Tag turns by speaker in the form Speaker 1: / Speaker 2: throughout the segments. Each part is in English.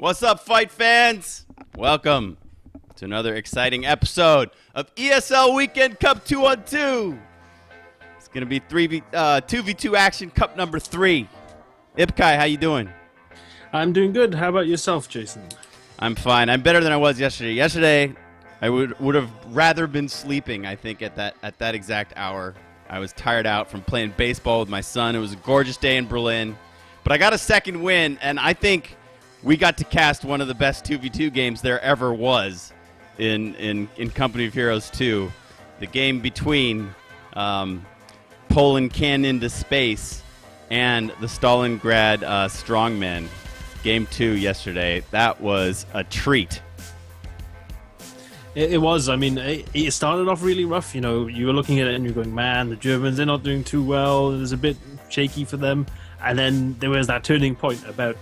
Speaker 1: What's up, fight fans? Welcome to another exciting episode of ESL Weekend Cup 2-on-2. It's going to be 2v2 action, Cup number 3. Ipkai, how you doing?
Speaker 2: I'm doing good. How about yourself, Jason?
Speaker 1: I'm fine. I'm better than I was yesterday. Yesterday, I would have rather been sleeping, I think, at that exact hour. I was tired out from playing baseball with my son. It was a gorgeous day in Berlin. But I got a second win, and I think we got to cast one of the best 2v2 games there ever was in Company of Heroes 2. The game between Poland Can into Space and the Stalingrad Strongmen. Game 2 yesterday. That was a treat.
Speaker 2: It was. I mean, it started off really rough. You know, you were looking at it and you're going, man, the Germans, they're not doing too well. It was a bit shaky for them. And then there was that turning point about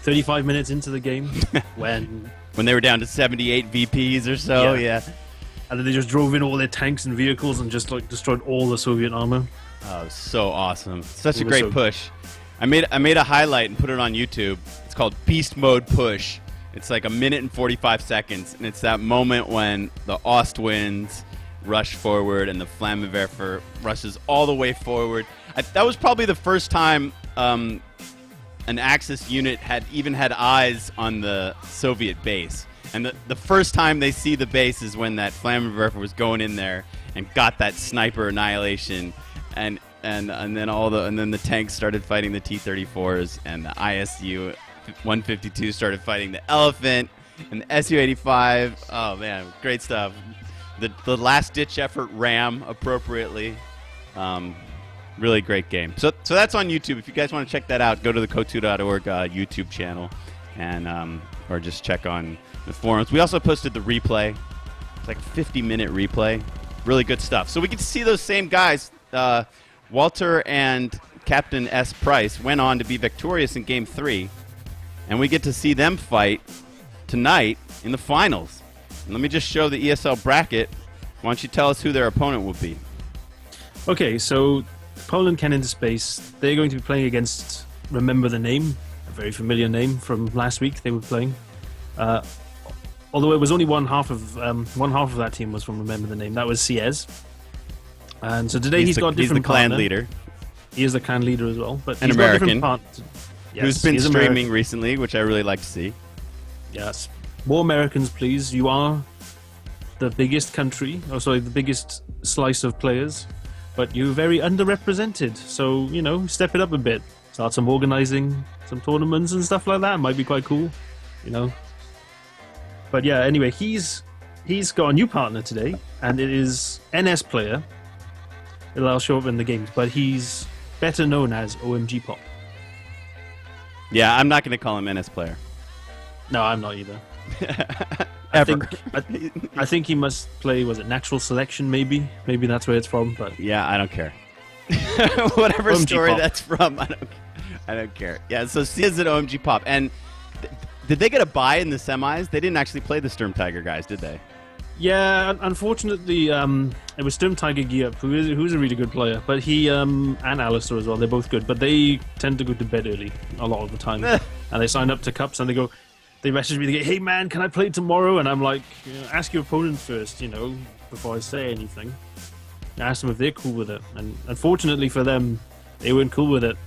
Speaker 2: 35 minutes into the game when
Speaker 1: they were down to 78 VPs or so, yeah.
Speaker 2: And then they just drove in all their tanks and vehicles and just like destroyed all the Soviet armor.
Speaker 1: Oh, so awesome. Such a great push. I made a highlight and put it on YouTube. It's called Beast Mode Push. It's like 1 minute and 45 seconds, and it's that moment when the Ostwinds rush forward and the Flammenwerfer rushes all the way forward. That was probably the first time an Axis unit had eyes on the Soviet base. And the first time they see the base is when that Flammenwerfer was going in there and got that sniper annihilation, and then the tanks started fighting the T-34s, and the ISU 152 started fighting the Elephant and the Su-85. Oh man, great stuff. The last ditch effort ram appropriately. Really great game. So that's on YouTube. If you guys want to check that out, go to the Kotu.org YouTube channel, and or just check on the forums. We also posted the replay. It's like a 50-minute replay. Really good stuff. So we get to see those same guys. Walter and Captain S. Price went on to be victorious in Game 3, and we get to see them fight tonight in the finals. And let me just show the ESL bracket. Why don't you tell us who their opponent will be? Okay,
Speaker 2: so Poland Can into Space. They're going to be playing against Remember the Name, a very familiar name from last week. They were playing, although it was only one half of that team was from Remember the Name. That was Siez. And so today he's got a different
Speaker 1: clan
Speaker 2: partner.
Speaker 1: Leader.
Speaker 2: He is the clan leader as well, but
Speaker 1: an
Speaker 2: he's
Speaker 1: American
Speaker 2: got different yes,
Speaker 1: who's been streaming
Speaker 2: American.
Speaker 1: recently, which I really like to see.
Speaker 2: Yes, more Americans, please. You are the biggest country, the biggest slice of players, but you're very underrepresented. So, you know, step it up a bit. Start some organizing, some tournaments and stuff like that. Might be quite cool, you know. But yeah, anyway, he's got a new partner today, and it is NS player. It'll show up in the games, but he's better known as OMG Pop.
Speaker 1: Yeah, I'm not going to call him NS player.
Speaker 2: No, I'm not either.
Speaker 1: Ever.
Speaker 2: I think he must play, was it Natural Selection maybe? Maybe that's where it's from, but
Speaker 1: yeah, I don't care. Whatever
Speaker 2: OMG
Speaker 1: story
Speaker 2: Pop.
Speaker 1: that's from, I don't care. Yeah, so C is at OMG Pop. And did they get a bye in the semis? They didn't actually play the Sturm Tiger guys, did they?
Speaker 2: Yeah, unfortunately, it was Sturm Tiger Giup, who's a really good player, but he and Alistair as well. They're both good, but they tend to go to bed early a lot of the time, and they sign up to cups and they message me. They go, "Hey man, can I play tomorrow?" And I'm like, "Ask your opponent first, you know, before I say anything." I asked them if they're cool with it, and unfortunately for them, they weren't cool with it.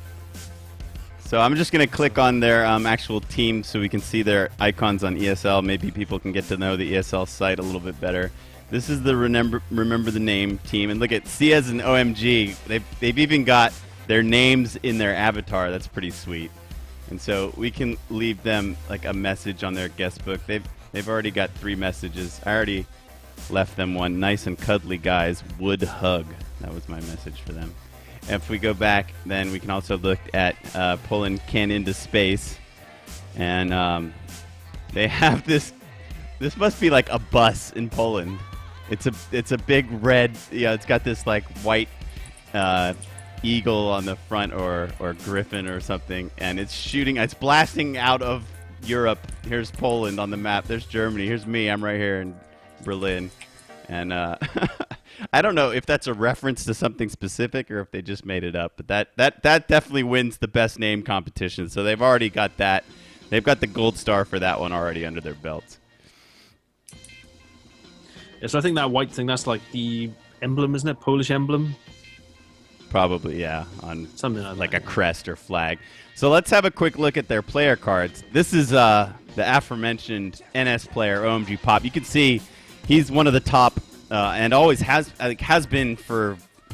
Speaker 1: So I'm just going to click on their actual team so we can see their icons on ESL. Maybe people can get to know the ESL site a little bit better. This is the Remember the Name team. And look at Siez and OMG. They've even got their names in their avatar. That's pretty sweet. And so we can leave them like a message on their guest book. They've already got 3 messages. I already left them one. Nice and cuddly guys. Would hug. That was my message for them. If we go back, then we can also look at Poland Can into Space, and they have this. This must be like a bus in Poland. It's a big red. Yeah, it's got this like white eagle on the front, or griffin or something, and it's shooting. It's blasting out of Europe. Here's Poland on the map. There's Germany. Here's me. I'm right here in Berlin, and I don't know if that's a reference to something specific or if they just made it up, but that definitely wins the best name competition. So they've already got that. They've got the gold star for that one already under their belts.
Speaker 2: Yeah, so I think that white thing, that's like the emblem, isn't it? Polish emblem?
Speaker 1: Probably, yeah, on
Speaker 2: something
Speaker 1: like a crest or flag. So let's have a quick look at their player cards. This is the aforementioned NS player, OMG Pop. You can see he's one of the top, and always has been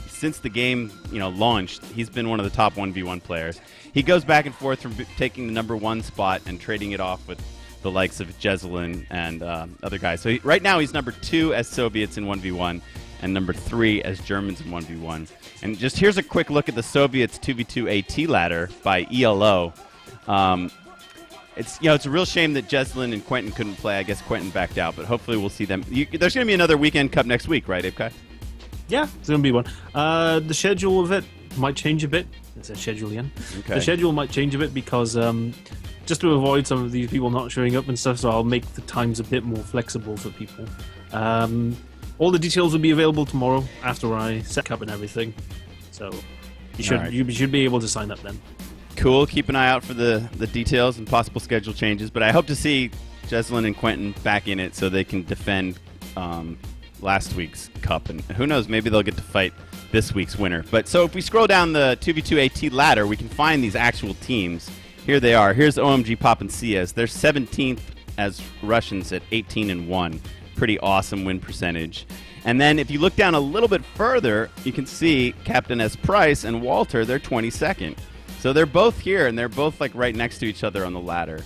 Speaker 1: since the game launched. He's been one of the top 1v1 players. He goes back and forth from taking the #1 spot and trading it off with the likes of Jezelin and other guys. So right now he's #2 as Soviets in 1v1 and #3 as Germans in 1v1. And just here's a quick look at the Soviets 2v2 AT ladder by ELO. It's a real shame that Jezelin and Quentin couldn't play. I guess Quentin backed out, but hopefully we'll see them. There's going to be another weekend cup next week, right, Ipkai?
Speaker 2: Yeah, there's going to be one. The schedule of it might change a bit. It's a schedule again.
Speaker 1: Okay.
Speaker 2: The schedule might change a bit because just to avoid some of these people not showing up and stuff, so I'll make the times a bit more flexible for people. All the details will be available tomorrow after I set up and everything. So you should be able to sign up then.
Speaker 1: Cool. Keep an eye out for the details and possible schedule changes. But I hope to see Jezelin and Quentin back in it so they can defend last week's cup. And who knows, maybe they'll get to fight this week's winner. But so if we scroll down the 2v2 AT ladder, we can find these actual teams. Here they are. Here's OMG Pop and CS. They're 17th as Russians at 18-1. Pretty awesome win percentage. And then if you look down a little bit further, you can see Captain S. Price and Walter, they're 22nd. So they're both here, and they're both like right next to each other on the ladder.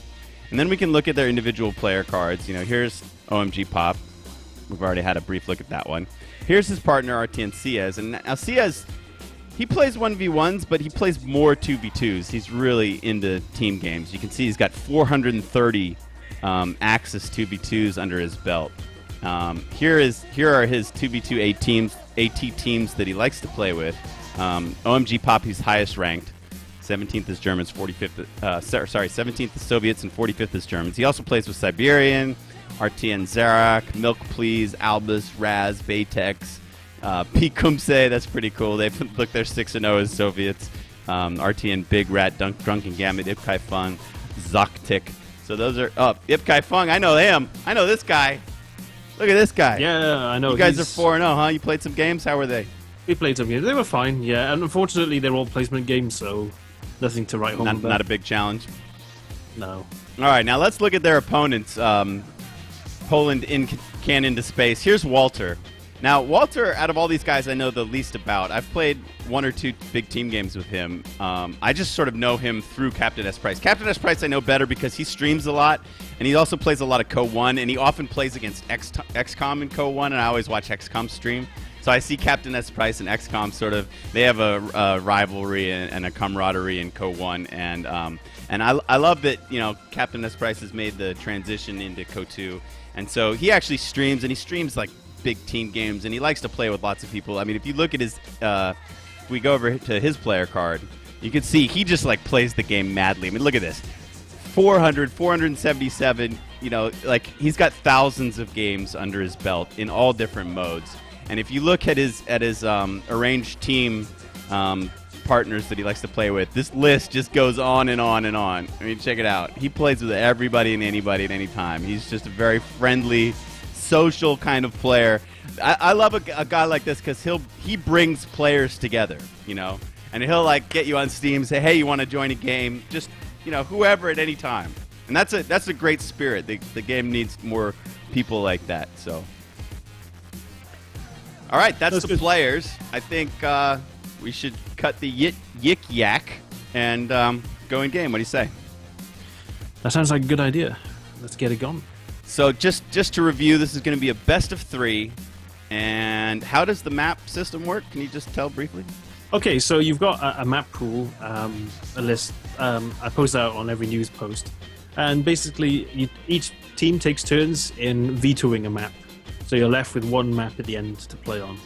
Speaker 1: And then we can look at their individual player cards. Here's OMG Pop. We've already had a brief look at that one. Here's his partner, RTN Ciaz. And now Ciaz, he plays 1v1s, but he plays more 2v2s. He's really into team games. You can see he's got 430 Axis 2v2s under his belt. Here are his 2v2 AT teams that he likes to play with. OMG Pop, he's highest ranked. 17th is Germans, 17th is Soviets, and 45th is Germans. He also plays with Siberian, RTN Zarak, Milk Please, Albus, Raz, Baytex, Pikumse. That's pretty cool. They're 6-0 as Soviets. RTN Big Rat, Drunken Gamut, Ipkai Fung, Zoktik. So those are Ipkai Fung. I know him. I know this guy. Look at this guy.
Speaker 2: Yeah, I know.
Speaker 1: You guys are 4-0, huh? You played some games? How were they?
Speaker 2: We played some games. They were fine, yeah. And unfortunately, they're all placement games, so nothing to write home about.
Speaker 1: Not a big challenge?
Speaker 2: No.
Speaker 1: All right, now let's look at their opponents. Poland can into space. Here's Walter. Now, Walter, out of all these guys, I know the least about. I've played 1 or 2 big team games with him. I just sort of know him through Captain S. Price. Captain S. Price I know better because he streams a lot, and he also plays a lot of Co-1, and he often plays against XCOM in Co-1, and I always watch XCOM stream. So I see Captain S. Price and XCOM they have a rivalry and a camaraderie in Co-1, and I love that, Captain S. Price has made the transition into Co-2, and so he actually streams, and he streams like big team games, and he likes to play with lots of people. I mean, if you look at his, if we go over to his player card, you can see he just like plays the game madly. I mean, look at this, 400, 477. He's got thousands of games under his belt in all different modes. And if you look at his arranged team partners that he likes to play with, this list just goes on and on and on. I mean, check it out. He plays with everybody and anybody at any time. He's just a very friendly, social kind of player. I love a guy like this because he brings players together, and he'll like get you on Steam, say, hey, you want to join a game? Just whoever at any time, and that's a great spirit. The game needs more people like that. So, all right, that's the players. I think we should cut the yik yak and go in game. What do you say?
Speaker 2: That sounds like a good idea. Let's get it going.
Speaker 1: So just to review, this is going to be a best of 3. And how does the map system work? Can you just tell briefly?
Speaker 2: Okay, so you've got a map pool, a list. I post out on every news post. And basically, each team takes turns in vetoing a map. So you're left with one map at the end to play on.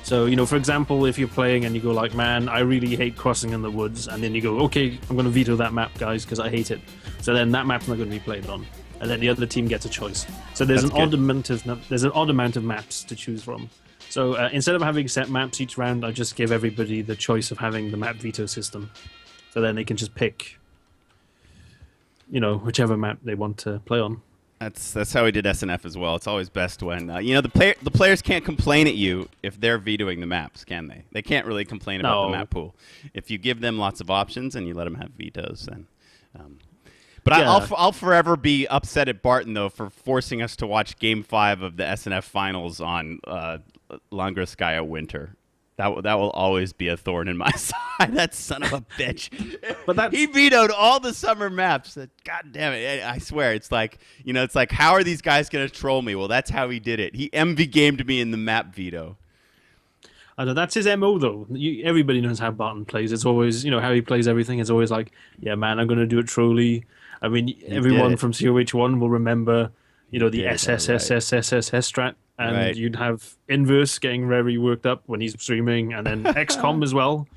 Speaker 2: So, for example, if you're playing and you go like, man, I really hate crossing in the woods. And then you go, okay, I'm going to veto that map, guys, because I hate it. So then that map's not going to be played on. And then the other team gets a choice. So there's an odd amount of maps to choose from. So instead of having set maps each round, I just give everybody the choice of having the map veto system. So then they can just pick whichever map they want to play on.
Speaker 1: That's how we did SNF as well. It's always best when the players can't complain at you if they're vetoing the maps, can they? They can't really complain about the map pool. If you give them lots of options and you let them have vetoes, then. But yeah. I'll forever be upset at Barton though for forcing us to watch Game 5 of the SNF Finals on Langreskaya Winter. That will always be a thorn in my side. That son of a bitch. But he vetoed all the summer maps. God damn it! I swear, it's like how are these guys gonna troll me? Well, that's how he did it. He MV gamed me in the map veto.
Speaker 2: I know that's his MO though. Everybody knows how Barton plays. It's always how he plays everything. It's always like, yeah, man, I'm gonna do it trolly. I mean, everyone from COH1 will remember, the SSSSSS strat. And you'd have Inverse getting very worked up when he's streaming, and then XCOM as well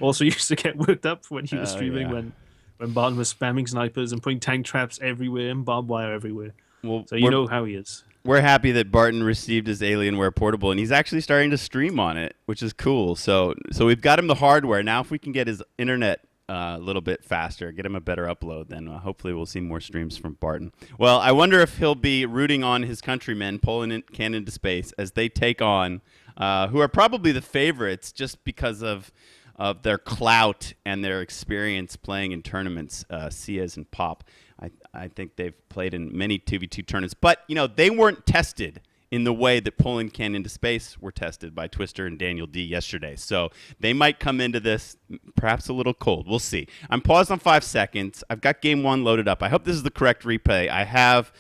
Speaker 2: also used to get worked up when he was streaming, when Barton was spamming snipers and putting tank traps everywhere and barbed wire everywhere. Well, so you know how he is.
Speaker 1: We're happy that Barton received his Alienware portable, and he's actually starting to stream on it, which is cool. So we've got him the hardware. Now if we can get his internet a little bit faster, get him a better upload, then hopefully we'll see more streams from Barton. Well, I wonder if he'll be rooting on his countrymen, Poland can into space, as they take on, who are probably the favorites just because of their clout and their experience playing in tournaments, Ciaz and Pop. I think they've played in many 2v2 tournaments, but they weren't tested in the way that Poland can into space were tested by Twister and Daniel D yesterday. So they might come into this perhaps a little cold. We'll see. I'm paused on 5 seconds. I've got game 1 loaded up. I hope this is the correct replay. I have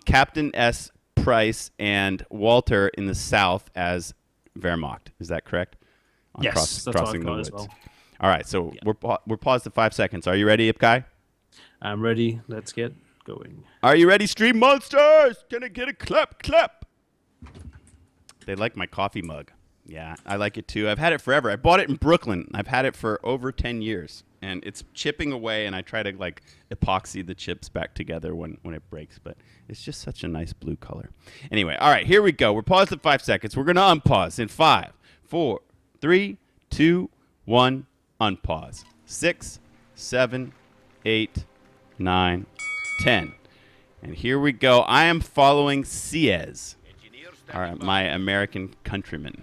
Speaker 1: Captain S, Price, and Walter in the south as Wehrmacht. Is that correct?
Speaker 2: Yes, that's crossing what I've got as well.
Speaker 1: All right, so we're paused at 5 seconds. Are you ready, Ipkai?
Speaker 2: I'm ready. Let's get going.
Speaker 1: Are you ready, stream monsters? Can I get a clap? They like my coffee mug. Yeah, I like it too. I've had it forever. I bought it in Brooklyn. I've had it for over 10 years. And it's chipping away, and I try to epoxy the chips back together when it breaks. But it's just such a nice blue color. Anyway, all right, here we go. We're paused at 5 seconds. We're going to unpause in 5, 4, 3, 2, 1, unpause. 6, 7, 8, 9, 10. And here we go. I am following Ciaz. All right, my American countrymen.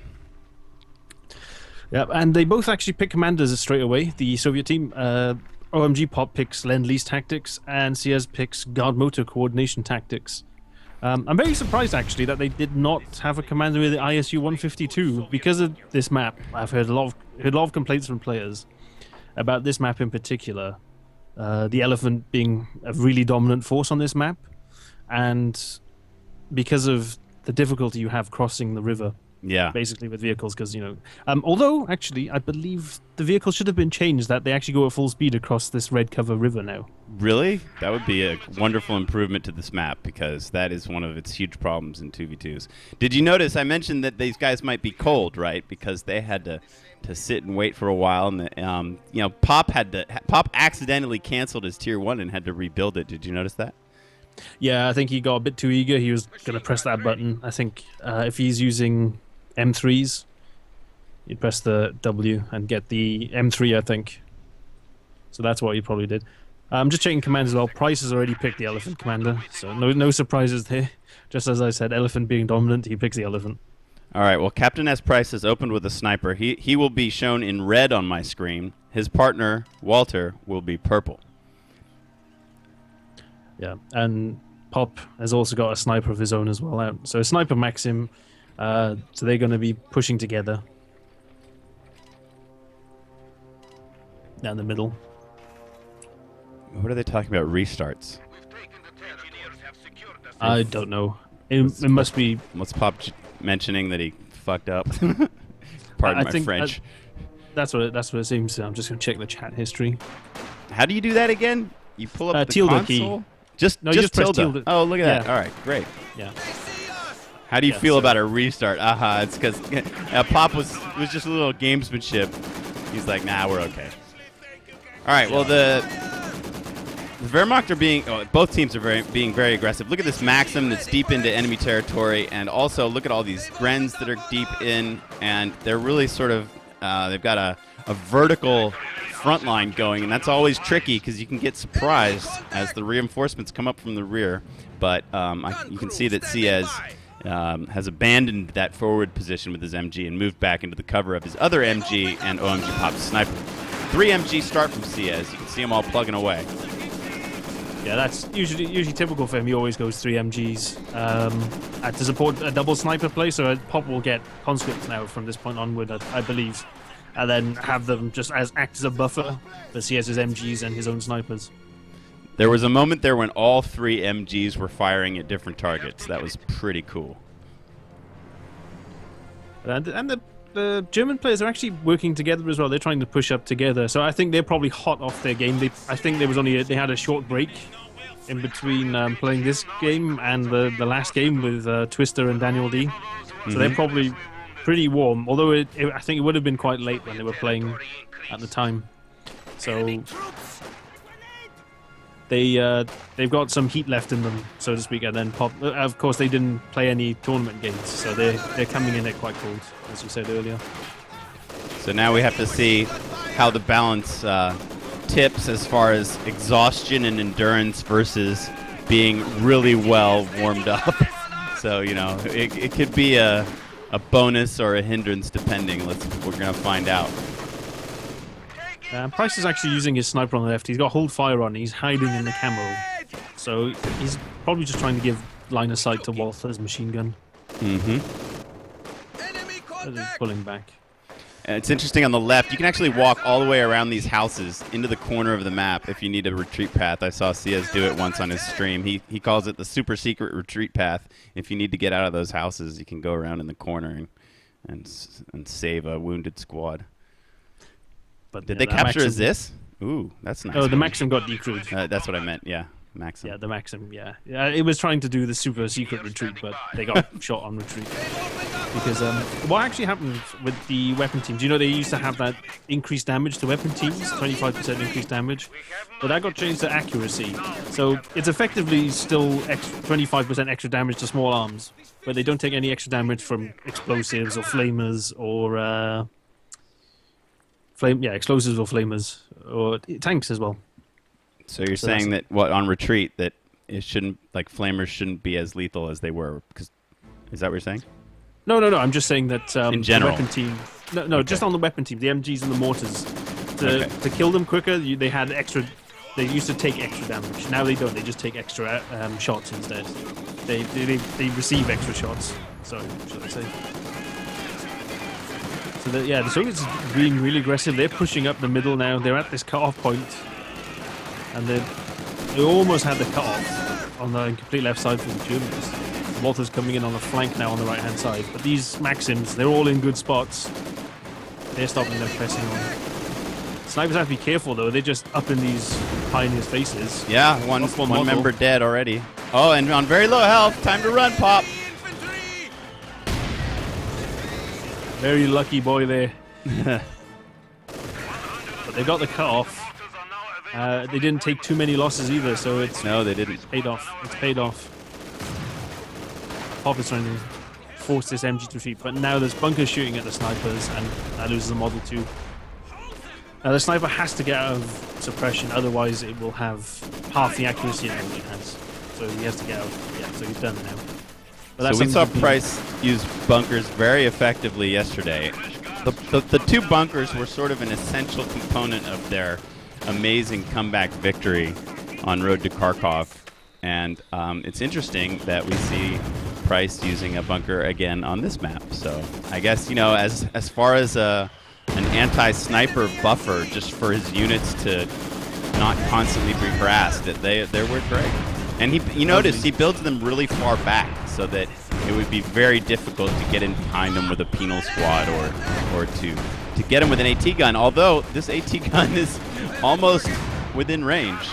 Speaker 2: Yeah, and they both actually pick commanders straight away. The Soviet team, OMG Pop picks Lend-Lease Tactics, and Ciaz picks Guard Motor Coordination Tactics. I'm very surprised, actually, that they did not have a commander with the ISU 152. Because of this map, I've heard a lot of complaints from players about this map in particular. The Elephant being a really dominant force on this map, and because of the difficulty you have crossing the river, basically with vehicles, because although actually I believe the vehicles should have been changed, that they actually go at full speed across this red cover river now.
Speaker 1: Really? That would be a wonderful improvement to this map, because that is one of its huge problems in 2v2s. Did you notice I mentioned that these guys might be cold, right? Because they had to sit and wait for a while, and Pop accidentally canceled his tier 1 and had to rebuild it. Did you notice that?
Speaker 2: Yeah, I think he got a bit too eager. He was going to press that button. I think if he's using M3s, he'd press the W and get the M3, I think. So that's what he probably did. I'm just checking commands as well. Price has already picked the Elephant commander, so no surprises there. Just as I said, Elephant being dominant, he picks the Elephant.
Speaker 1: All right, well, Captain S. Price has opened with a sniper. He will be shown in red on my screen. His partner, Walter, will be purple.
Speaker 2: Yeah, and Pop has also got a sniper of his own as well out. So a sniper Maxim, so they're going to be pushing together. Down the middle.
Speaker 1: What are they talking about? Restarts?
Speaker 2: I don't know. It must be...
Speaker 1: What's Pop mentioning that he fucked up? Pardon my French.
Speaker 2: That's what it seems. I'm just going to check the chat history.
Speaker 1: How do you do that again? You pull up the
Speaker 2: tilde
Speaker 1: console?
Speaker 2: Key.
Speaker 1: Just tilde. Oh, look at that. All right, great.
Speaker 2: Yeah.
Speaker 1: How do you feel about a restart? It's because Pop was just a little gamesmanship. He's like, nah, we're okay. All right, well, the Wehrmacht are being... both teams are being very aggressive. Look at this Maxim that's deep into enemy territory, and also look at all these Grens that are deep in, and they're really sort of... they've got a vertical front line going, and that's always tricky because you can get surprised as the reinforcements come up from the rear. But you can see that Ciez has abandoned that forward position with his MG and moved back into the cover of his other MG and OMG Pop's sniper. 3 MG start from Ciez. You can see them all plugging away.
Speaker 2: Yeah, that's usually typical for him. He always goes 3 MGs to support a double sniper play, so Pop will get conscripts now from this point onward, I believe, and then have them just act as a buffer for Ciez's MGs and his own snipers.
Speaker 1: There was a moment there when all 3 MGs were firing at different targets. That was pretty cool.
Speaker 2: And the German players are actually working together as well. They're trying to push up together. So I think they're probably hot off their game. I think there was they had a short break in between playing this game and the last game with Twister and Daniel D. So they're probably pretty warm. Although I think it would have been quite late when they were playing at the time. So they've got some heat left in them, so to speak. And then Pop, of course, they didn't play any tournament games, so they're coming in it quite cold, as you said earlier.
Speaker 1: So now we have to see how the balance tips as far as exhaustion and endurance versus being really well warmed up. So it could be a bonus or a hindrance depending. We're gonna find out.
Speaker 2: Price is actually using his sniper on the left. He's got hold fire on. He's hiding in the camo. So he's probably just trying to give line of sight to Walther's machine gun. Pulling back.
Speaker 1: And it's interesting on the left. You can actually walk all the way around these houses into the corner of the map if you need a retreat path. I saw Ciez do it once on his stream. He calls it the super secret retreat path. If you need to get out of those houses, you can go around in the corner and save a wounded squad.
Speaker 2: But
Speaker 1: did they capture as this? Ooh, that's nice.
Speaker 2: Oh, the Maxim got decrewed.
Speaker 1: That's what I meant, yeah. Maxim.
Speaker 2: Yeah, the Maxim, yeah. It was trying to do the super secret retreat, but they got shot on retreat. Because what actually happened with the weapon teams, they used to have that increased damage to weapon teams, 25% increased damage, but that got changed to accuracy. So it's effectively still 25% extra damage to small arms, but they don't take any extra damage from explosives or flamers or... explosives or flamers or tanks as well.
Speaker 1: So you're saying that on retreat that it shouldn't, like, flamers shouldn't be as lethal as they were? Because is that what you're saying?
Speaker 2: No. I'm just saying that
Speaker 1: in general,
Speaker 2: the weapon team. No, okay. Just on the weapon team, the MGs and the mortars. To kill them quicker, they had extra. They used to take extra damage. Now they don't. They just take extra shots instead. They receive extra shots. Sorry, should I say? So the Soviets are being really aggressive. They're pushing up the middle now. They're at this cut-off point. And they almost had the cut-off on the complete left side for the Germans. Walter's coming in on the flank now on the right-hand side. But these Maxims, they're all in good spots. They're stopping them pressing on. Snipers have to be careful, though. They're just up in these pioneers' faces.
Speaker 1: Yeah, one member dead already. Oh, and on very low health. Time to run, Pop.
Speaker 2: Very lucky boy there. But they got the cut-off. They didn't take too many losses either, so
Speaker 1: they didn't.
Speaker 2: It's paid off. It's paid off. Pop is trying to force this MG to retreat, but now there's bunkers shooting at the snipers, and that loses the Model 2. Now the sniper has to get out of suppression, otherwise it will have half the accuracy it normally has. So he has to get out. Yeah, so he's done it now.
Speaker 1: So we saw Price use bunkers very effectively yesterday. The 2 bunkers were sort of an essential component of their amazing comeback victory on Road to Kharkov. And it's interesting that we see Price using a bunker again on this map. So I guess, as far as an anti-sniper buffer just for his units to not constantly be harassed, they're worth great. And you notice he builds them really far back so that it would be very difficult to get in behind him with a penal squad or to get him with an AT gun, although this AT gun is almost within range.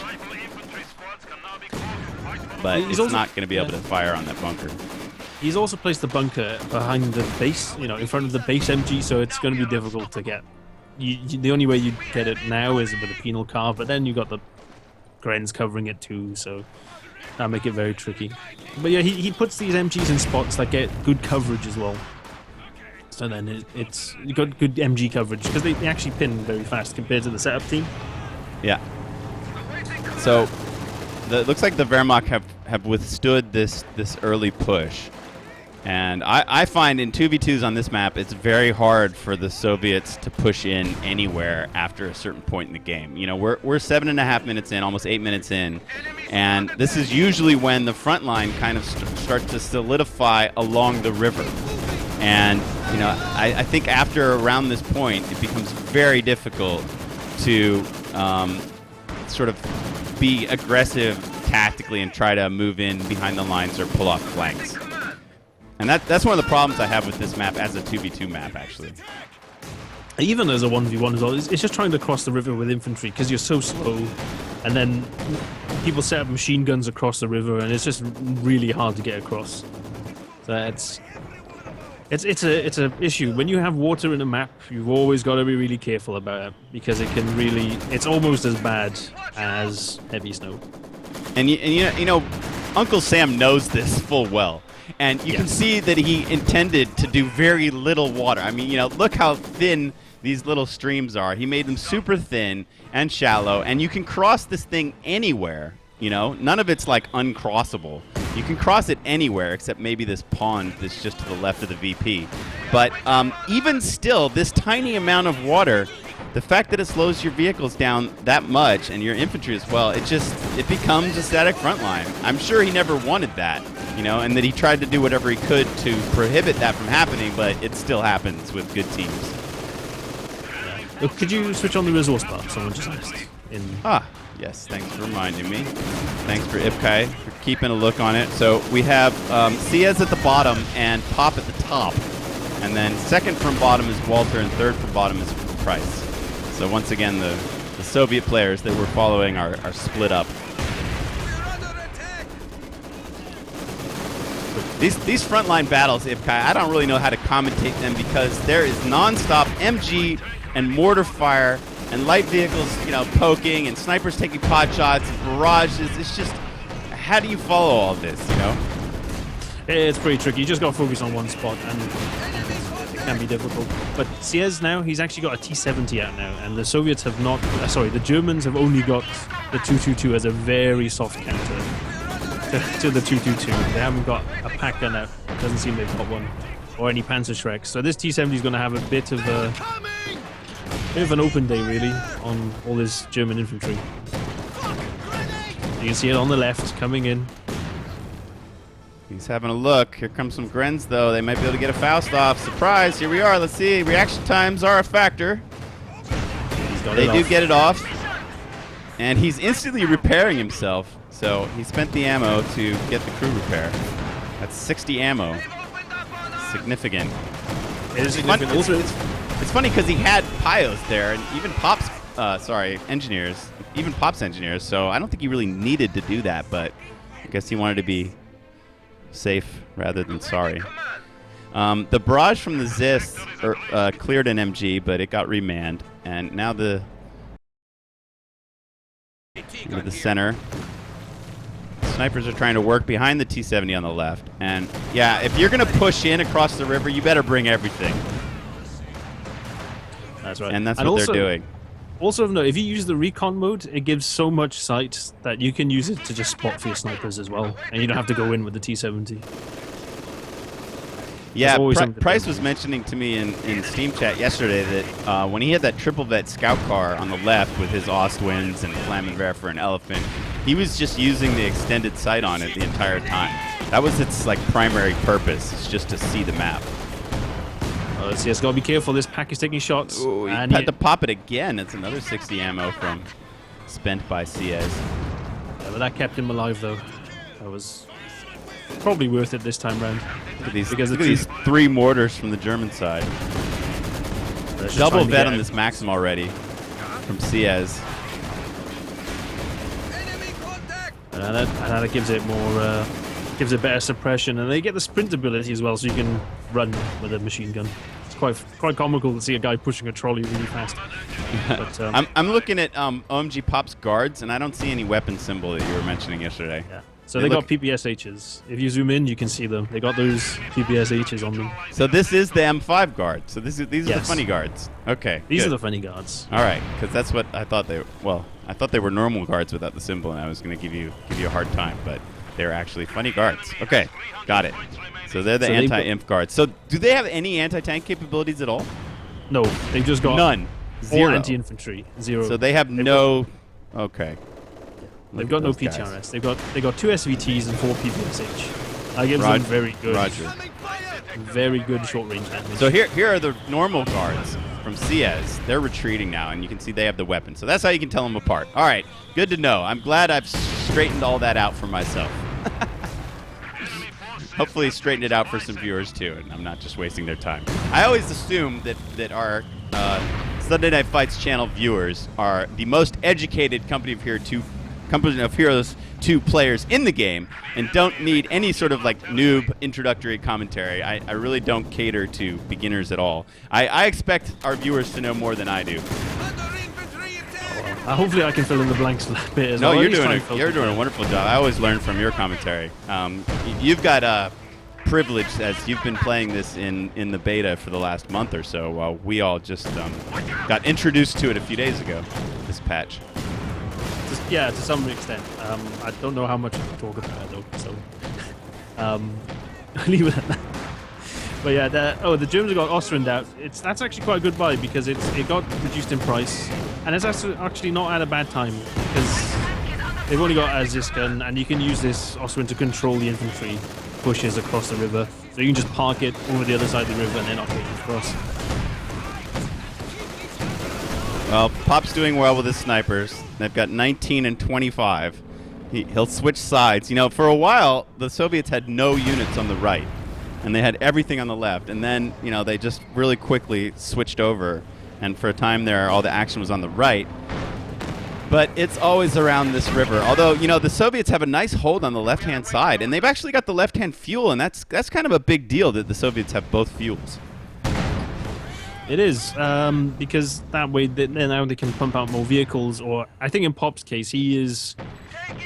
Speaker 1: But it's not going to be able to fire on that bunker.
Speaker 2: He's also placed the bunker behind the base, in front of the base MG, so it's going to be difficult to get. The only way you get it now is with a penal car, but then you got the Grens covering it too, so that'll make it very tricky. But yeah, he puts these MGs in spots that get good coverage as well. So then it's you got good MG coverage because they actually pin very fast compared to the setup team.
Speaker 1: Yeah. So it looks like the Wehrmacht have withstood this early push. And I find in 2v2s on this map, it's very hard for the Soviets to push in anywhere after a certain point in the game. You know, we're 7.5 minutes in, almost 8 minutes in, and this is usually when the front line kind of starts to solidify along the river. And, you know, I think after around this point, it becomes very difficult to sort of be aggressive tactically and try to move in behind the lines or pull off flanks. And that's one of the problems I have with this map as a 2v2 map, actually.
Speaker 2: Even as a 1v1 as well, it's just trying to cross the river with infantry because you're so slow. And then people set up machine guns across the river, and it's just really hard to get across. So it's a issue. When you have water in a map, you've always got to be really careful about it because it can really, it's almost as bad as heavy snow.
Speaker 1: And you know, Uncle Sam knows this full well. And you can see that he intended to do very little water. I mean, you know, look how thin these little streams are. He made them super thin and shallow, and you can cross this thing anywhere, you know? None of it's, like, uncrossable. You can cross it anywhere except maybe this pond that's just to the left of the VP. But even still, this tiny amount of water, the fact that it slows your vehicles down that much, and your infantry as well, it becomes a static front line. I'm sure he never wanted that. You know, and that he tried to do whatever he could to prohibit that from happening, but it still happens with good teams.
Speaker 2: Look, could you switch on the resource bar? Someone just asked.
Speaker 1: Yes, thanks for reminding me. Thanks for Ipkai for keeping a look on it. So we have Ciez at the bottom and Pop at the top. And then second from bottom is Walter, and third from bottom is Price. So once again, the Soviet players that we're following are split up. These frontline battles, Ipkai, I don't really know how to commentate them because there is nonstop MG and mortar fire and light vehicles, you know, poking and snipers taking pot shots and barrages. It's just, how do you follow all this, you know?
Speaker 2: It's pretty tricky. You just got to focus on one spot, and it can be difficult. But Ciez now, he's actually got a T-70 out now, and the Soviets have not, the Germans have only got the 222 as a very soft counter to the 222. They haven't got a pack gun out. Doesn't seem they've got one, or any Panzerschrecks. So this T-70 is going to have a bit of an open day, really, on all this German infantry. You can see it on the left coming in.
Speaker 1: He's having a look. Here comes some Grens, though. They might be able to get a Faust off. Surprise! Here we are. Let's see. Reaction times are a factor. They do get it off, and he's instantly repairing himself. So he spent the ammo to get the crew repair. That's 60 ammo. Significant.
Speaker 2: It is significant.
Speaker 1: It's funny because he had Pios there, and even Pop's, engineers. Even Pop's engineers. So I don't think he really needed to do that, but I guess he wanted to be safe rather than sorry. The barrage from the Zis cleared an MG, but it got remanned, and now the center. Snipers are trying to work behind the T-70 on the left. And, yeah, if you're going to push in across the river, you better bring everything.
Speaker 2: That's right.
Speaker 1: And that's what they're doing.
Speaker 2: Also, no, if you use the recon mode, it gives so much sight that you can use it to just spot for your snipers as well. And you don't have to go in with the T-70.
Speaker 1: Yeah, Price was mentioning to me in Steam chat yesterday that when he had that triple vet scout car on the left with his Ostwinds and Flammenwerfer and Elephant, he was just using the extended sight on it the entire time. That was its like primary purpose, is just to see the map.
Speaker 2: Let's see, it's got to be careful. This pack is taking shots.
Speaker 1: Ooh, he had to pop it again. It's another 60 ammo from spent by Ciez.
Speaker 2: Yeah, but that kept him alive, though. That was probably worth it this time round.
Speaker 1: Look at these 3 mortars from the German side. Double vet on this Maxim already from Ciez.
Speaker 2: And that gives it more, gives it better suppression, and they get the sprint ability as well, so you can run with a machine gun. It's quite comical to see a guy pushing a trolley really fast. But,
Speaker 1: I'm looking at OMG Pop's guards, and I don't see any weapon symbol that you were mentioning yesterday.
Speaker 2: Yeah. So they got PPSHs. If you zoom in, you can see them. They got those PPSHs on them.
Speaker 1: So this is the M5 guard. So these are the funny guards. Okay.
Speaker 2: These are the funny guards.
Speaker 1: All right, because that's what I thought they. Well, I thought they were normal guards without the symbol, and I was going to give you a hard time, but they're actually funny guards. Okay, got it. So they're the anti-imp guards. So do they have any anti-tank capabilities at all?
Speaker 2: No, they've just got
Speaker 1: none. Zero.
Speaker 2: Or anti-infantry. Zero.
Speaker 1: So they have no. Okay.
Speaker 2: They've got no PTRS. They got 2 SVTs and 4 PPSH. That gives them very good.
Speaker 1: Roger.
Speaker 2: Very good short-range damage.
Speaker 1: So here are the normal guards from CS. They're retreating now, and you can see they have the weapon. So that's how you can tell them apart. All right, good to know. I'm glad I've straightened all that out for myself. Hopefully straighten it out for some viewers too, and I'm not just wasting their time. I always assume that our Sunday Night Fights channel viewers are the most educated Company of Heroes 2 players in the game and don't need any sort of like noob introductory commentary. I really don't cater to beginners at all. I expect our viewers to know more than I do.
Speaker 2: Hopefully I can fill in the blanks a little bit as well.
Speaker 1: No, you're doing a wonderful job. I always learn from your commentary. You've got a privilege as you've been playing this in the beta for the last month or so, while we all just got introduced to it a few days ago, this patch.
Speaker 2: Yeah, to some extent. I don't know how much I can talk about it though, so leave it at that. But yeah, the Germans got Ostrand out. That's actually quite a good buy because it got reduced in price, and it's actually not at a bad time because they've only got Aziskan, and you can use this Ostrand to control the infantry pushes across the river. So you can just park it over the other side of the river and then not get across.
Speaker 1: Well, Pop's doing well with his snipers. They've got 19 and 25. He'll switch sides. You know, for a while, the Soviets had no units on the right, and they had everything on the left. And then, you know, they just really quickly switched over. And for a time there, all the action was on the right. But it's always around this river. Although, you know, the Soviets have a nice hold on the left-hand side, and they've actually got the left-hand fuel, and that's kind of a big deal that the Soviets have both fuels.
Speaker 2: It is, because that way now they can pump out more vehicles, or I think in Pop's case, he's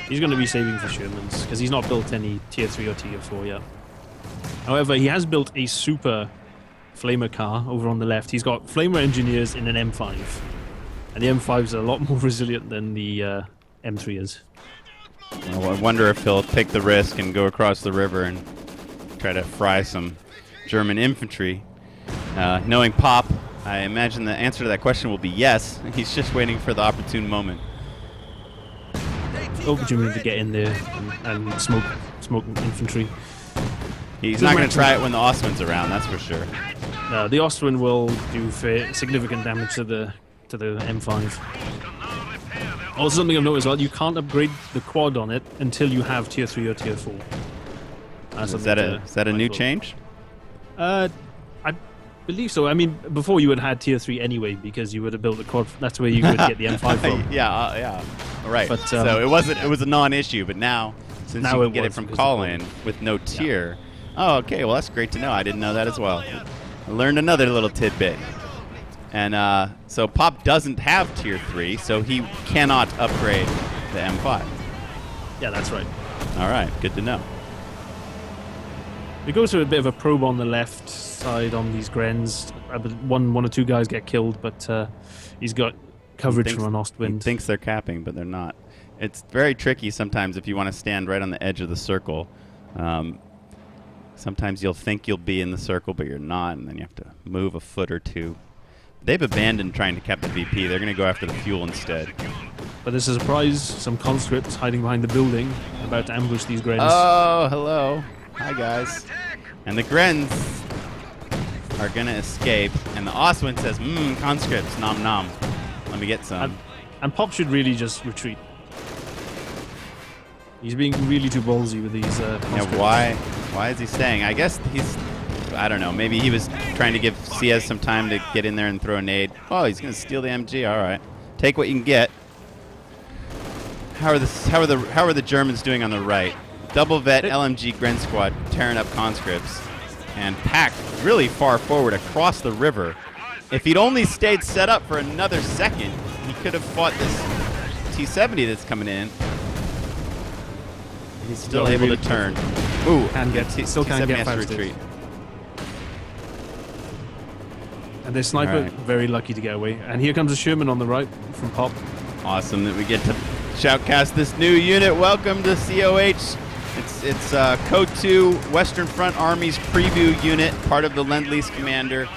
Speaker 2: going to be saving for Shermans, because he's not built any Tier 3 or Tier 4 yet. However, he has built a super Flamer car over on the left. He's got Flamer engineers in an M5, and the M5s are a lot more resilient than the M3 is.
Speaker 1: Well, I wonder if he'll take the risk and go across the river and try to fry some German infantry. Knowing Pop, I imagine the answer to that question will be yes. He's just waiting for the opportune moment.
Speaker 2: Opportunity to get in there and smoke infantry.
Speaker 1: He's not going to try it when the Ostwind's around, that's for sure.
Speaker 2: No, the Ostwind will do significant damage to the M5. Also, something I've noticed as well, you can't upgrade the quad on it until you have Tier 3 or Tier 4.
Speaker 1: Is that a new change?
Speaker 2: I believe so. I mean, before you would have had Tier 3 anyway, because you would have built a quad. That's where you could get the M5 from.
Speaker 1: Yeah. Right.
Speaker 2: But,
Speaker 1: so it was a non-issue, but now, since you can get it from call-in with no tier. Yeah. Oh, okay. Well, that's great to know. I didn't know that as well. I learned another little tidbit. And so Pop doesn't have Tier 3, so he cannot upgrade the M5.
Speaker 2: Yeah, that's right.
Speaker 1: All right. Good to know.
Speaker 2: It goes to a bit of a probe on the left side on these Grens. One or two guys get killed, but he's got coverage from an Ostwind.
Speaker 1: He thinks they're capping, but they're not. It's very tricky sometimes if you want to stand right on the edge of the circle. Sometimes you'll think you'll be in the circle, but you're not, and then you have to move a foot or two. They've abandoned trying to cap the VP. They're going to go after the fuel instead.
Speaker 2: But there's a surprise. Some conscripts hiding behind the building, about to ambush these Grens.
Speaker 1: Oh, hello. Hi, guys. And the Grens are going to escape. And the Ostwind says, conscripts, nom nom. Let me get some.
Speaker 2: And Pop should really just retreat. He's being really too ballsy with these conscripts.
Speaker 1: Yeah, why is he staying? I guess I don't know. Maybe he was trying to give CS some time to get in there and throw a nade. Oh, he's going to steal the MG. All right. Take what you can get. How are the Germans doing on the right? Double vet LMG Gren squad tearing up conscripts and packed really far forward across the river. If he'd only stayed set up for another second, he could have fought this T-70 that's coming in. He's still able to turn. Ooh,
Speaker 2: still can't get
Speaker 1: has to
Speaker 2: past it.
Speaker 1: retreat.
Speaker 2: And this sniper, very lucky to get away. And here comes a Sherman on the right from Pop.
Speaker 1: Awesome that we get to shoutcast this new unit. Welcome to COH. It's Code 2 Western Front Army's preview unit, part of the Lend-Lease Commander.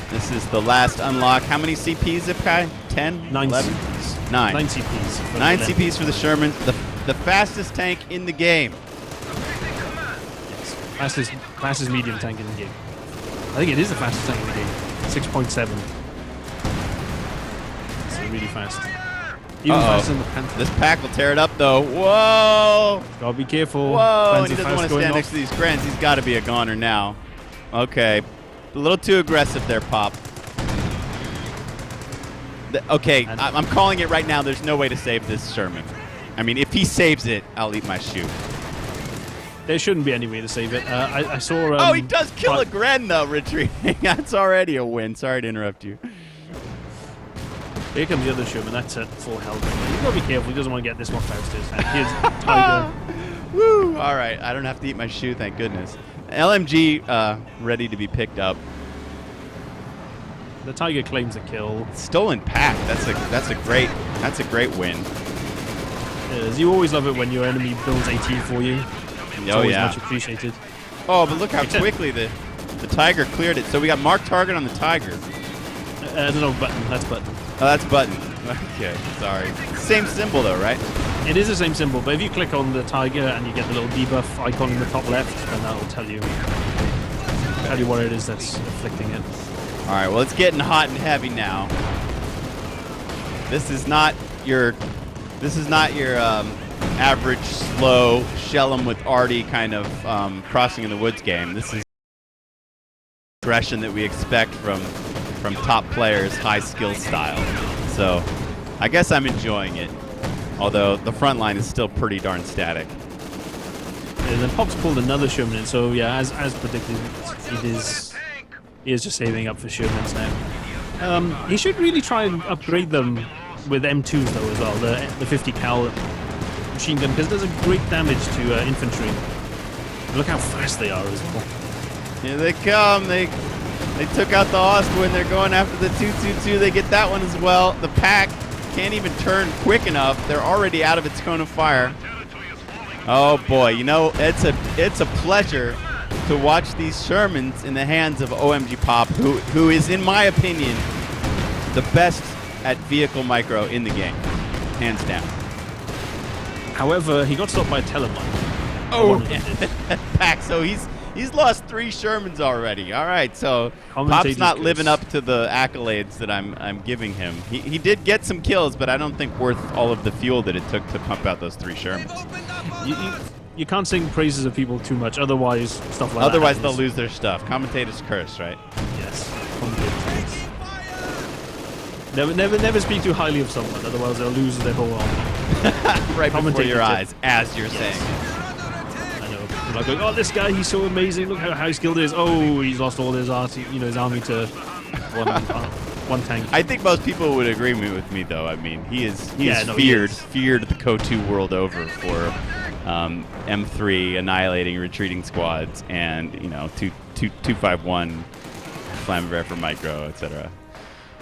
Speaker 1: This is the last unlock. How many CPs, Zipkai? 10?
Speaker 2: 9
Speaker 1: 11?
Speaker 2: CPs.
Speaker 1: 9.
Speaker 2: 9 CPs.
Speaker 1: 9 CPs for the Sherman. The fastest tank in the game.
Speaker 2: Yes. Fastest medium tank in the game. I think it is the fastest tank in the game. 6.7. It's really fast. Even faster than the Panther.
Speaker 1: This pack will tear it up, though. Whoa!
Speaker 2: Gotta be careful.
Speaker 1: Whoa! And he doesn't want to stand next to these Grens. He's got to be a goner now. Okay. A little too aggressive there, Pop. Okay, I'm calling it right now. There's no way to save this Sherman. I mean, if he saves it, I'll eat my shoe.
Speaker 2: There shouldn't be any way to save it. I saw...
Speaker 1: oh, he does kill a Gren, though, retreating. That's already a win. Sorry to interrupt you.
Speaker 2: Here comes the other Sherman. That's at full health. He's got to be careful. He doesn't want to get this one past his head. Here's Tiger.
Speaker 1: Woo! All right. I don't have to eat my shoe, thank goodness. LMG ready to be picked up.
Speaker 2: The Tiger claims a kill.
Speaker 1: Stolen pack. That's a great win.
Speaker 2: You always love it when your enemy builds AT for you. It's always much appreciated.
Speaker 1: Oh, but look how quickly the Tiger cleared it. So we got marked target on the Tiger.
Speaker 2: No, button. That's button.
Speaker 1: Oh, that's button. Okay, sorry. Same symbol though, right?
Speaker 2: It is the same symbol, but if you click on the Tiger and you get the little debuff icon in the top left, then that will tell you what it is that's afflicting it.
Speaker 1: All right, well, it's getting hot and heavy now. This is not your average slow shell 'em with Artie kind of crossing in the woods game. This is aggression that we expect from top players, high skill style. So I guess I'm enjoying it, although the front line is still pretty darn static.
Speaker 2: And then Pop's pulled another Sherman in, so yeah, as predicted, he is just saving up for Shermans now. He should really try and upgrade them with M2s though as well, the 50 cal machine gun, because it does a great damage to infantry. Look how fast they are as well.
Speaker 1: Here they come. They took out the Ostwind. They're going after the 222. They get that one as well. The pack can't even turn quick enough. They're already out of its cone of fire. Oh boy, you know, it's a pleasure to watch these Shermans in the hands of OMG Pop, who is, in my opinion, the best at vehicle micro in the game, hands down.
Speaker 2: However, he got stopped by a Telemine.
Speaker 1: Oh, pack. So he's lost 3 Shermans already. All right, so Pop's not living up to the accolades that I'm giving him. He did get some kills, but I don't think worth all of the fuel that it took to pump out those 3 Shermans.
Speaker 2: You can't sing praises of people too much, otherwise stuff like
Speaker 1: otherwise
Speaker 2: that
Speaker 1: they'll lose their stuff. Commentators curse, right?
Speaker 2: Yes. Never speak too highly of someone, otherwise they'll lose their whole honor.
Speaker 1: Right before your eyes, as you're saying.
Speaker 2: I know. People are going, oh, this guy, he's so amazing. Look how high skilled he is. Oh, he's lost all his his army to one tank.
Speaker 1: I think most people would agree with me, though. I mean, he is feared the CO2 world over for M3 annihilating retreating squads and 251 Flamberge for micro, etc.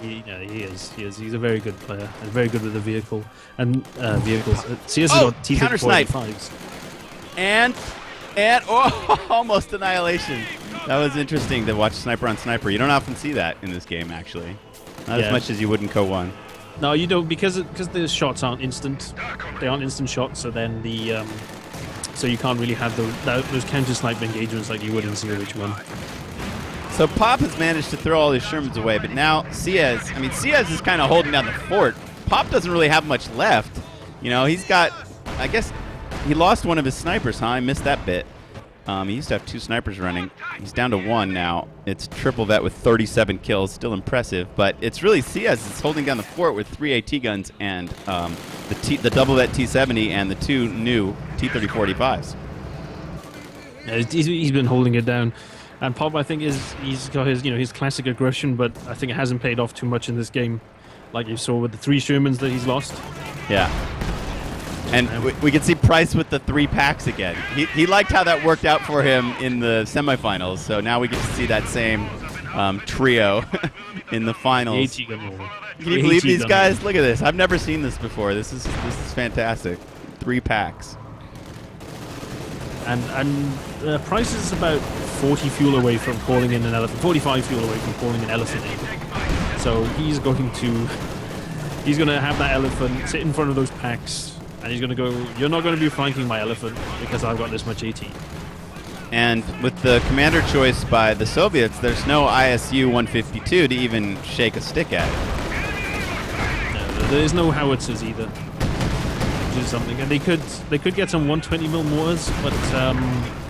Speaker 2: He is. He's a very good player and very good with the vehicle and vehicles. CS has got
Speaker 1: counter snipe.
Speaker 2: T-35s.
Speaker 1: And almost annihilation. That was interesting to watch sniper on sniper. You don't often see that in this game, actually. Not as much as you would in Co1.
Speaker 2: No, you don't, because the shots aren't instant. They aren't instant shots, so then so you can't really have those counter sniper engagements like you would in COH1.
Speaker 1: So Pop has managed to throw all his Shermans away, but now Ciez is kind of holding down the fort. Pop doesn't really have much left. He's got, I guess, he lost one of his snipers, huh? I missed that bit. He used to have 2 snipers running. He's down to 1 now. It's triple vet with 37 kills, still impressive, but it's really Ciez that's holding down the fort with 3 AT guns and the double vet T70 and the 2 new T3045s.
Speaker 2: Yeah, he's been holding it down. And Pop, I think, he's got his classic aggression, but I think it hasn't paid off too much in this game, like you saw with the 3 Shermans that he's lost.
Speaker 1: Yeah. And we can see Price with the 3 packs again. He liked how that worked out for him in the semifinals, so now we get to see that same trio in the finals. Can you believe these guys? Look at this. I've never seen this before. This is fantastic. 3 packs.
Speaker 2: And Price is about 40 fuel away from calling in an elephant. 45 fuel away from calling an elephant in. So he's going to have that elephant sit in front of those packs, and he's going to go, "You're not going to be flanking my elephant because I've got this much AT."
Speaker 1: And with the commander choice by the Soviets, there's no ISU 152 to even shake a stick at.
Speaker 2: No, there's no howitzers either. Which is something, and they could get some 120mm mortars, but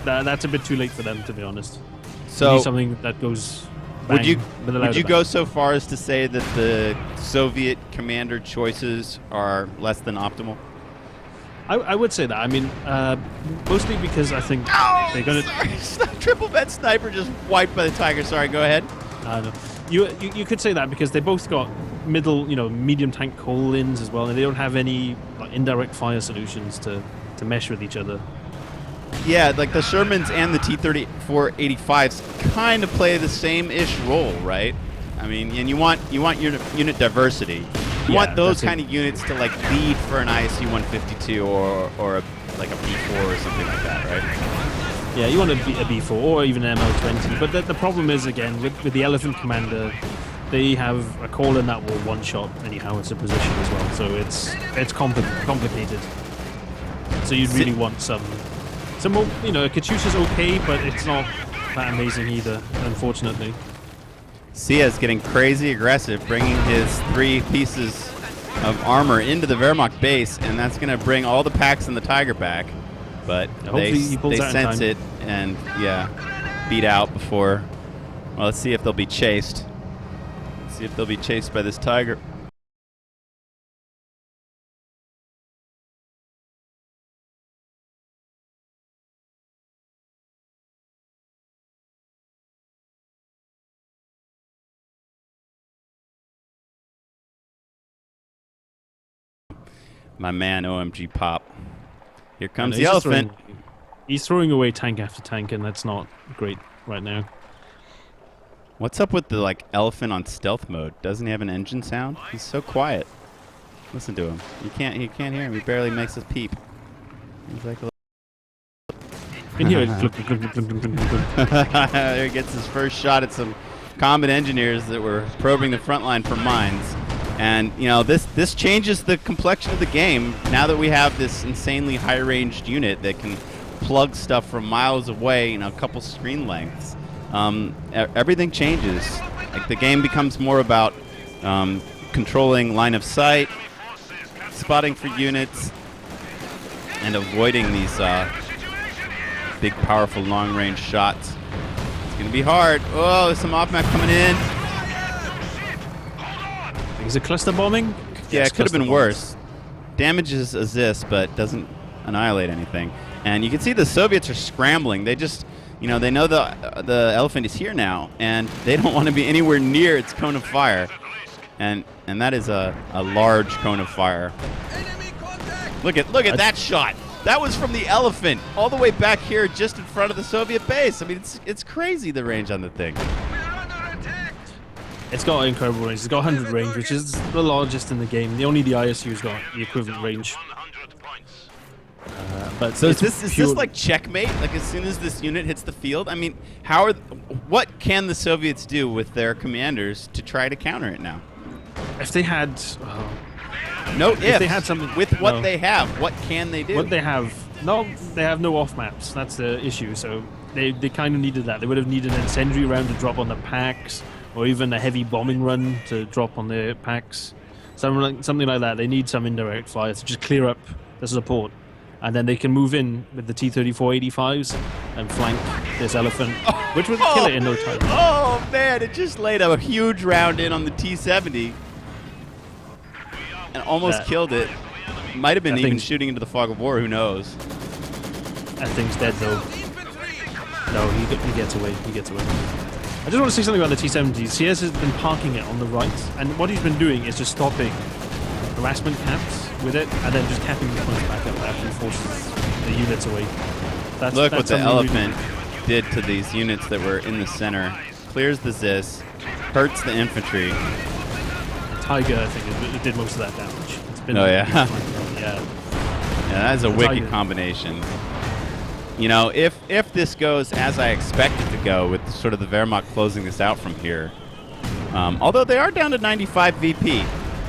Speaker 2: that's a bit too late for them, to be honest. So something that goes.
Speaker 1: Would you go so far as to say that the Soviet commander choices are less than optimal?
Speaker 2: I would say that. I mean, mostly because I think they're going
Speaker 1: to... Triple vet sniper just wiped by the Tiger. Sorry, go ahead.
Speaker 2: No. You could say that because they both got medium tank call-ins as well, and they don't have any indirect fire solutions to mesh with each other.
Speaker 1: Yeah, like the Shermans and the T-34-85s kind of play the same-ish role, right? I mean, and you want unit diversity. You want those kind of units to lead for an ISU 152 or a B4 or something like that, right?
Speaker 2: Yeah, you want a B4 or even an ML20. But the problem is, again, with the Elephant Commander, they have a call-in that will one-shot any howitzer position as well. So it's complicated. So you'd really want some more, Katyusha's okay, but it's not that amazing either, unfortunately.
Speaker 1: Sia's getting crazy aggressive, bringing his 3 pieces of armor into the Wehrmacht base, and that's going to bring all the packs in the Tiger back. But they sense it and, beat out before. Well, let's see if they'll be chased. Let's see if they'll be chased by this Tiger. My man, OMG Pop. Here comes the elephant.
Speaker 2: He's throwing away tank after tank, and that's not great right now.
Speaker 1: What's up with the elephant on stealth mode? Doesn't he have an engine sound? He's so quiet. Listen to him. He can't hear him. He barely makes a peep. He's like a
Speaker 2: You can hear it.
Speaker 1: There he gets his first shot at some combat engineers that were probing the front line for mines. And, this changes the complexion of the game now that we have this insanely high-ranged unit that can plug stuff from miles away, a couple screen lengths. Everything changes. The game becomes more about controlling line of sight, spotting for units, and avoiding these big, powerful, long-range shots. It's going to be hard. Oh, there's some off-map coming in.
Speaker 2: Is it cluster bombing?
Speaker 1: Yeah, it could have been worse. Damages assist, but doesn't annihilate anything. And you can see the Soviets are scrambling. They just, they know the elephant is here now, and they don't want to be anywhere near its cone of fire. And that is a large cone of fire. Look at that shot. That was from the elephant all the way back here, just in front of the Soviet base. I mean, it's crazy the range on the thing.
Speaker 2: It's got incredible range. It's got 100 range, which is the largest in the game. The ISU's got the equivalent range. But
Speaker 1: so is this like checkmate? Like as soon as this unit hits the field, I mean, what can the Soviets do with their commanders to try to counter it now?
Speaker 2: If they had
Speaker 1: if they had something with what they have, what can they do?
Speaker 2: What they have no off maps. That's the issue. So they kind of needed that. They would have needed an incendiary round to drop on the packs, or even a heavy bombing run to drop on the packs. Something like that. They need some indirect fire to just clear up the support. And then they can move in with the T-34-85s and flank this elephant, which would kill it in no time.
Speaker 1: Oh, man, it just laid a huge round in on the T-70 and almost killed it. Might have been even shooting into the fog of war, who knows.
Speaker 2: That thing's dead, though. No, he gets away. He gets away. I just want to say something about the T-70s. CS has been parking it on the right, and what he's been doing is just stopping harassment caps with it, and then just capping the points back up actually forces the units away.
Speaker 1: Look what the elephant did to these units that were in the center. Clears the Zis, hurts the infantry.
Speaker 2: The Tiger, I think, it did most of that damage. It's been
Speaker 1: yeah.
Speaker 2: Yeah,
Speaker 1: that is a
Speaker 2: the
Speaker 1: wicked
Speaker 2: Tiger
Speaker 1: combination. You know, if this goes as I expect it to go, with sort of the Wehrmacht closing this out from here, although they are down to 95 VP,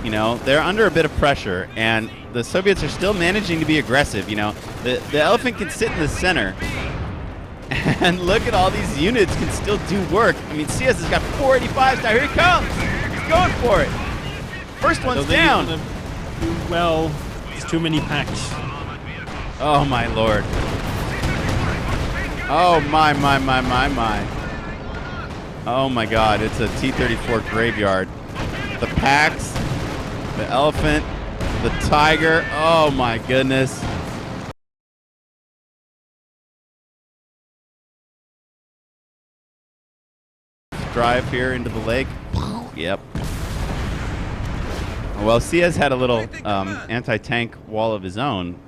Speaker 1: you know, they're under a bit of pressure, and the Soviets are still managing to be aggressive. You know, the elephant can sit in the center, and look at all these units can still do work. I mean, CS has got 485s now. Here he comes. He's going for it. First one's down.
Speaker 2: Well, there's too many packs.
Speaker 1: Oh, my Lord. Oh, my. Oh, my God. It's a T-34 graveyard. The packs, the elephant, the tiger. Oh, my goodness. Drive here into the lake. Yep. Well, CS had a little anti-tank wall of his own,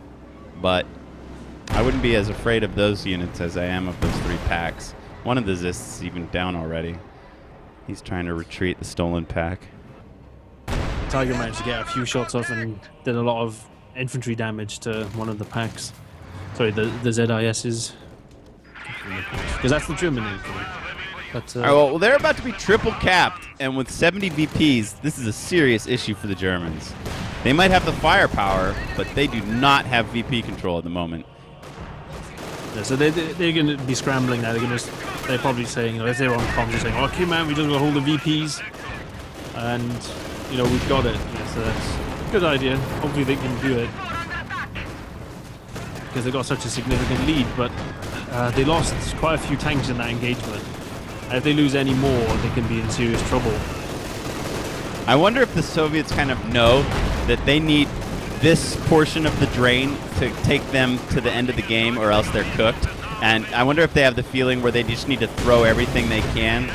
Speaker 1: but I wouldn't be as afraid of those units as I am of those 3 packs. One of the Zists is even down already. He's trying to retreat the stolen pack.
Speaker 2: Tiger managed to get a few shots off and did a lot of infantry damage to one of the packs. Sorry, the ZISs. Because that's the German name for it. But,
Speaker 1: all right, well, they're about to be triple capped, and with 70 VPs, this is a serious issue for the Germans. They might have the firepower, but they do not have VP control at the moment.
Speaker 2: Yeah, so they're going to be scrambling now. They're probably saying, you know, if they're on comms, they're saying, "Okay, man, we just got to hold the VPs, and you know we've got it." Yeah, so that's a good idea. Hopefully they can do it because they got such a significant lead. But they lost quite a few tanks in that engagement. And if they lose any more, they can be in serious trouble.
Speaker 1: I wonder if the Soviets kind of know that they need this portion of the drain to take them to the end of the game, or else they're cooked. And I wonder if they have the feeling where they just need to throw everything they can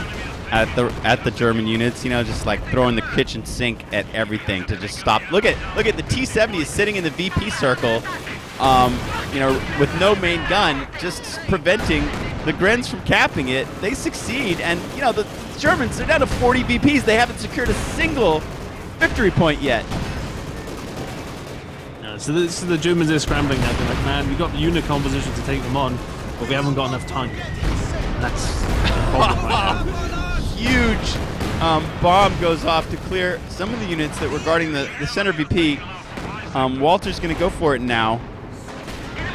Speaker 1: at the German units, you know, just like throwing the kitchen sink at everything to just stop. Look at the T-70 is sitting in the VP circle, you know, with no main gun, just preventing the Grens from capping it. They succeed, and you know the Germans, they're down to 40 VPs. They haven't secured a single victory point yet.
Speaker 2: So the Germans are scrambling now. They're like, man, we got the unit composition to take them on, but we haven't got enough time. And that's the problem right now.
Speaker 1: Huge bomb goes off to clear some of the units that were guarding the center VP. Walter's going to go for it now,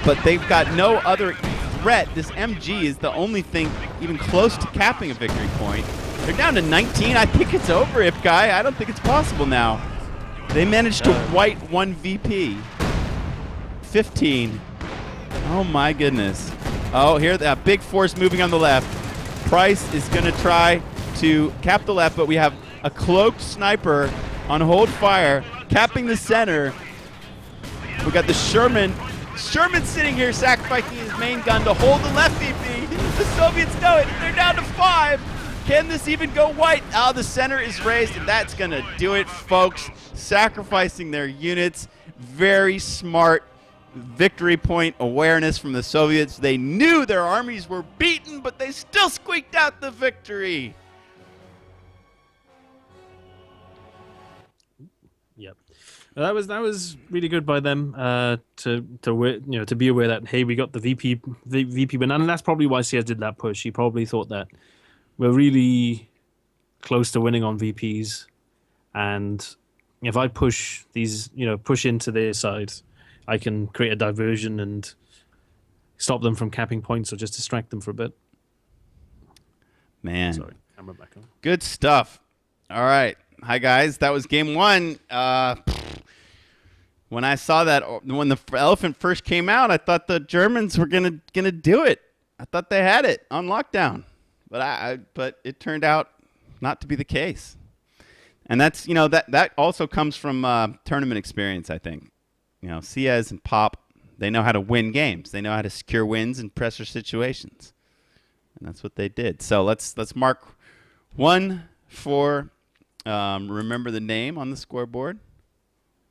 Speaker 1: but they've got no other threat. This MG is the only thing even close to capping a victory point. They're down to 19. I think it's over, Ipkai. I don't think it's possible now. They managed to white 1 VP. 15. Oh, my goodness. Oh, here, that big force moving on the left. Price is going to try to cap the left, but we have a cloaked sniper on hold fire, capping the center. We got the Sherman. Sherman sitting here sacrificing his main gun to hold the left VP. The Soviets know it. They're down to 5. Can this even go white? Oh, the center is raised, and that's going to do it, folks. Sacrificing their units. Very smart victory point awareness from the Soviets. They knew their armies were beaten, but they still squeaked out the victory.
Speaker 2: Yep. That was really good by them to be aware that, hey, we got the VP win, and that's probably why CS did that push. He probably thought that we're really close to winning on VPs, and if I push these, push into their side, I can create a diversion and stop them from capping points or just distract them for a bit.
Speaker 1: Man.
Speaker 2: Sorry, camera back on.
Speaker 1: Good stuff. All right. Hi, guys. That was game 1. When I saw that, when the elephant first came out, I thought the Germans were gonna do it. I thought they had it on lockdown. But it turned out not to be the case. And that's, that also comes from tournament experience, I think. CS and Pop, they know how to win games. They know how to secure wins in pressure situations. And that's what they did. So let's mark 1 for remember the name on the scoreboard.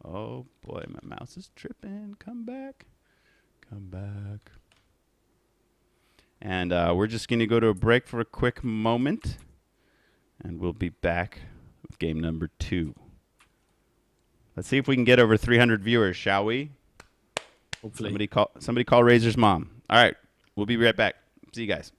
Speaker 1: Oh, boy, my mouse is tripping. Come back. Come back. And we're just going to go to a break for a quick moment. And we'll be back with game number 2. Let's see if we can get over 300 viewers, shall we?
Speaker 2: Hopefully.
Speaker 1: Somebody call Razor's mom. All right. We'll be right back. See you guys.